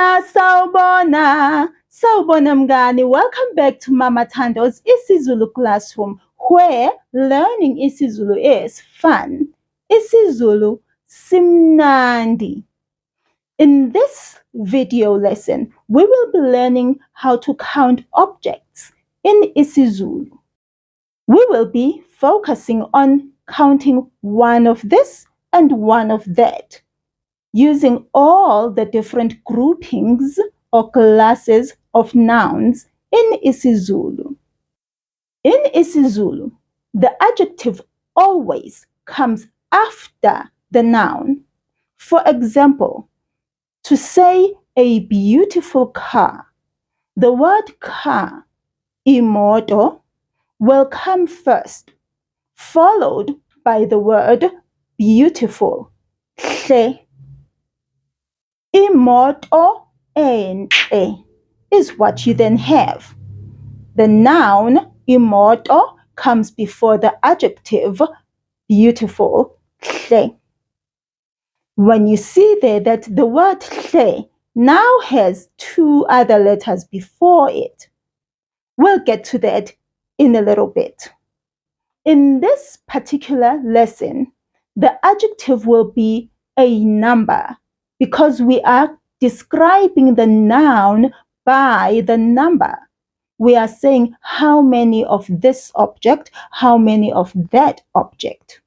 Sawubona mngani. Welcome back to Mama Thando's isiZulu classroom, where learning isiZulu is fun. isiZulu simnandi. In this video lesson, we will be learning how to count objects in isiZulu. We will be focusing on counting one of this and one of that, using all the different groupings or classes of nouns in isiZulu. In isiZulu, the adjective always comes after the noun. For example, to say a beautiful car, the word car, imoto, will come first, followed by the word beautiful, hle. Imoto enhle is what you then have. The noun imoto comes before the adjective beautiful, hle. When you see there that the word hle now has two other letters before it, we'll get to that in a little bit. In this particular lesson, the adjective will be a number, because we are describing the noun by the number. We are saying how many of this object, how many of that object.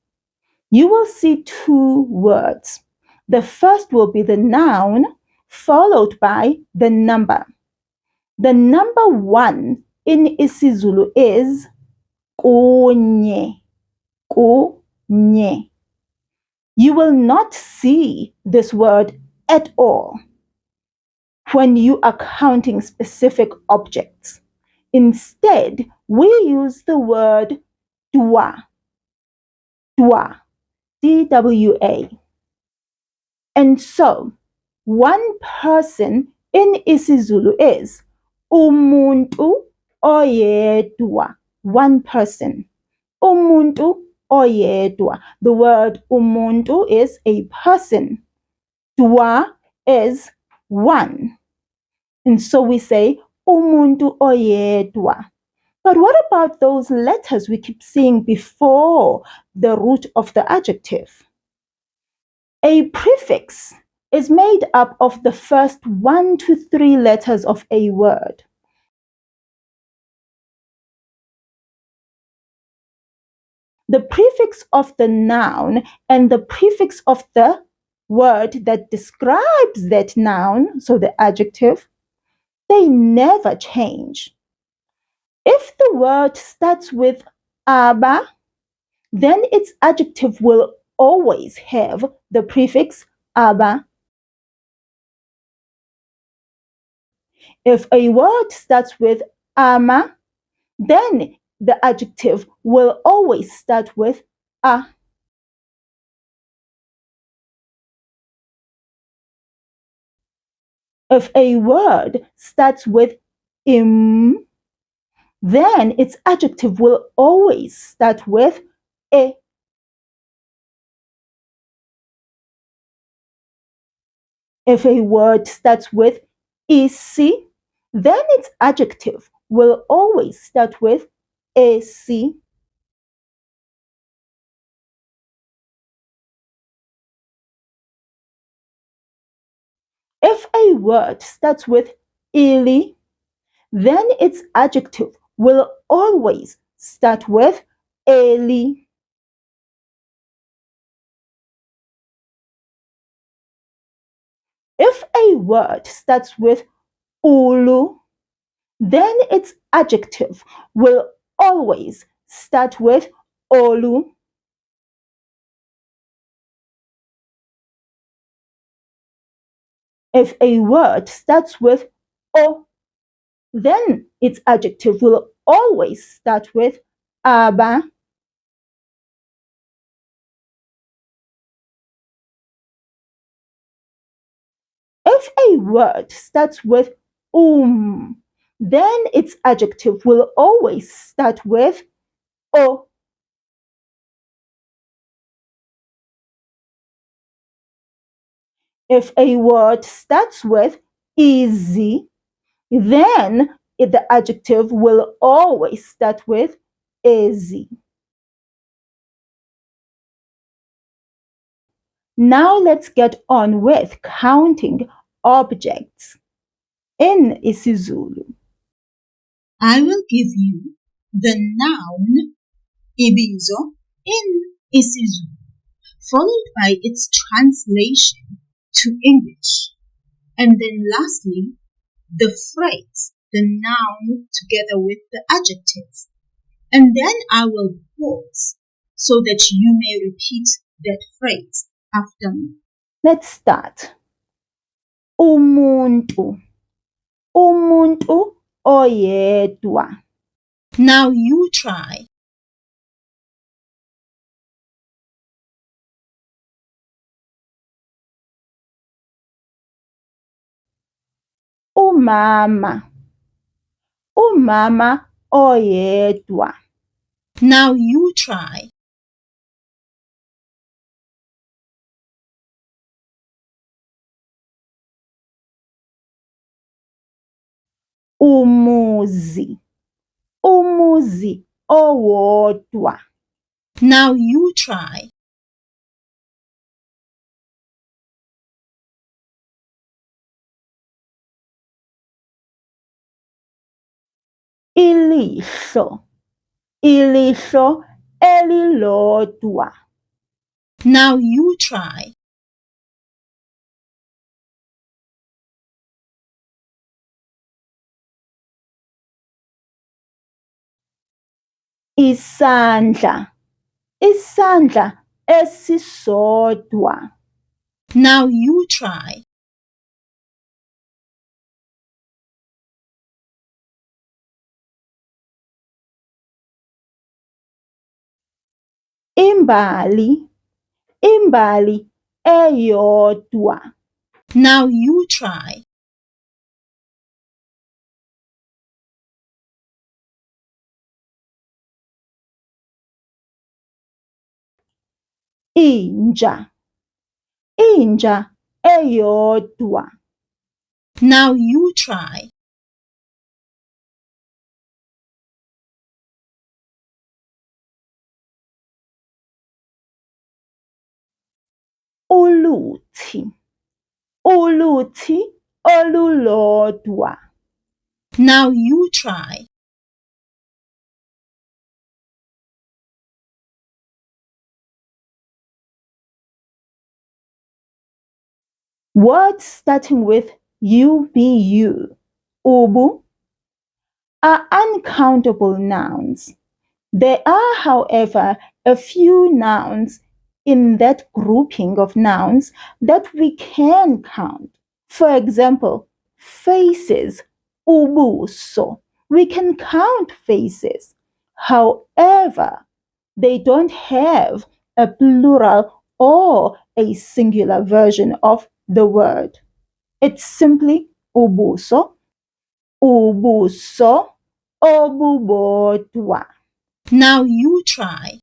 You will see two words. The first will be the noun, followed by the number. The number one in isiZulu is kunye. Kunye. You will not see this word at all when you are counting specific objects. Instead, we use the word dwa. Dwa. D-W-A. And so, one person in isiZulu is umuntu oyedwa. One person. Umuntu oyedwa. The word umuntu is a person. Dwa is one. And so we say umuntu oyedwa. But what about those letters we keep seeing before the root of the adjective? A prefix is made up of the first 1 to 3 letters of a word. The prefix of the noun and the prefix of the word that describes that noun, so the adjective, they never change. If the word starts with aba, then its adjective will always have the prefix aba. If a word starts with ama, then the adjective will always start with a. If a word starts with im, then its adjective will always start with e. If a word starts with isi, then its adjective will always start with esi. If a word starts with ili, then its adjective will always start with eli. If a word starts with ulu, then its adjective will always start with olu. If a word starts with o, then its adjective will always start with aba. If a word starts with then its adjective will always start with o. If a word starts with easy, then the adjective will always start with easy. Now let's get on with counting objects in isiZulu. I will give you the noun ibizo in isiZulu, followed by its translation to English, and then lastly, the phrase, the noun together with the adjective. And then I will pause so that you may repeat that phrase after me. Let's start. Umuntu. Umuntu oyedwa. Now you try. Umama. Umama oyedwa. Now you try. Umuzi. Umuzi owodwa. Now you try. Ilihlo. Ilihlo elilodwa. Now you try. Izandla. Isandla esisodwa. Now you try. Imbali. Imbali eyodwa. Now you try. Inja. Inja eyodwa. Now you try. Uluthi. Uluthi olulodwa. Now you try. Words starting with UBU, ubu, are uncountable nouns. There are, however, a few nouns in that grouping of nouns that we can count. For example, faces, ubuso. We can count faces. However, they don't have a plural or a singular version of the word. It's simply ubuso, ubuso obubodwa. Now you try.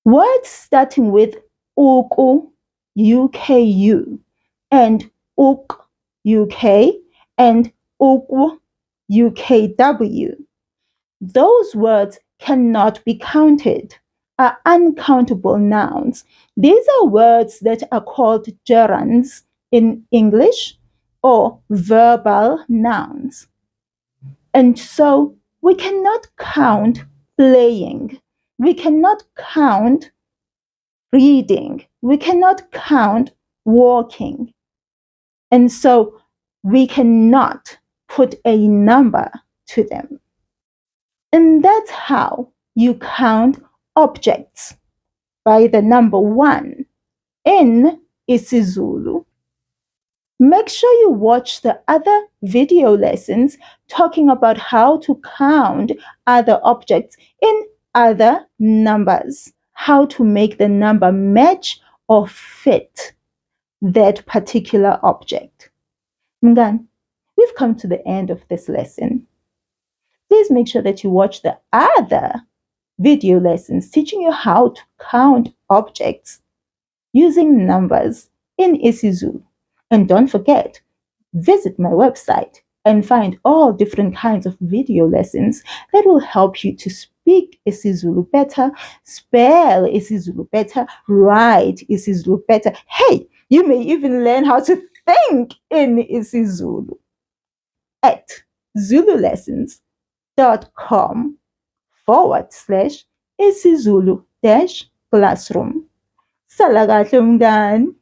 Words starting with uku, UKU, and uk, UK, and ukwu, UKW. Those words cannot be counted, are uncountable nouns. These are words that are called gerunds in English or verbal nouns. And so we cannot count playing. We cannot count reading. We cannot count walking. And so we cannot put a number to them. And that's how you count objects, by the number 1 in isiZulu. Make sure you watch the other video lessons talking about how to count other objects in other numbers, how to make the number match or fit that particular object. Mngani, we've come to the end of this lesson. Please make sure that you watch the other video lessons teaching you how to count objects using numbers in isiZulu. And don't forget, visit my website and find all different kinds of video lessons that will help you to speak isiZulu better, spell isiZulu better, write isiZulu better. Hey, you may even learn how to think in isiZulu at zululessons.com/isiZulu-classroom. Sala kahle mngani.